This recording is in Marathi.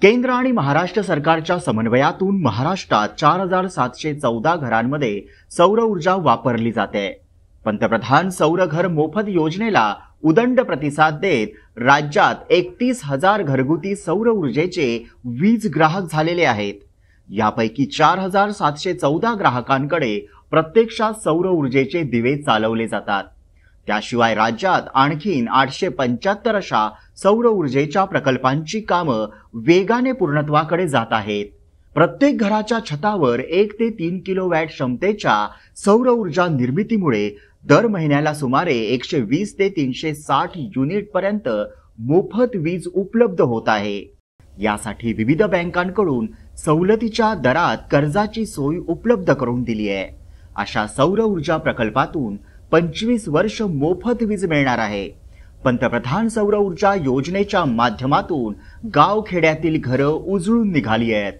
केंद्र आणि महाराष्ट्र सरकारच्या समन्वयातून महाराष्ट्रात 4714 घरांमध्ये सौर ऊर्जा वापरली जाते। पंतप्रधान सौर घर मोफत योजनेला उदंड प्रतिसाद देत राज्यात 31,000 घरगुती सौर ऊर्जेचे वीज ग्राहक झालेले आहेत। यापैकी 4714 ग्राहकांकडे प्रत्यक्षात सौर ऊर्जेचे दिवे चालवले जातात। त्याशिवाय राज्यात आणखीन 875 अशा सौर ऊर्जेच्या प्रकल्पांची कामं वेगाने पूर्णत्वाकडे जात आहेत। प्रत्येक घराच्या छतावर 1 ते 3 किलोवॅट क्षमतेच्या सौर ऊर्जा निर्मितीमुळे दर महिन्याला सुमारे 120 ते 360 युनिट पर्यंत मोफत वीज उपलब्ध होत आहे। यासाठी विविध बँकांकडून सवलतीच्या दरात कर्जाची सोय उपलब्ध करून दिली आहे। अशा सौर ऊर्जा प्रकल्पातून 25 वर्ष मोफत वीज मिळणार आहे। पंतप्रधान सौर ऊर्जा योजनेच्या माध्यमातून गाव खेड्यातील घरं उजळून निघाली आहेत।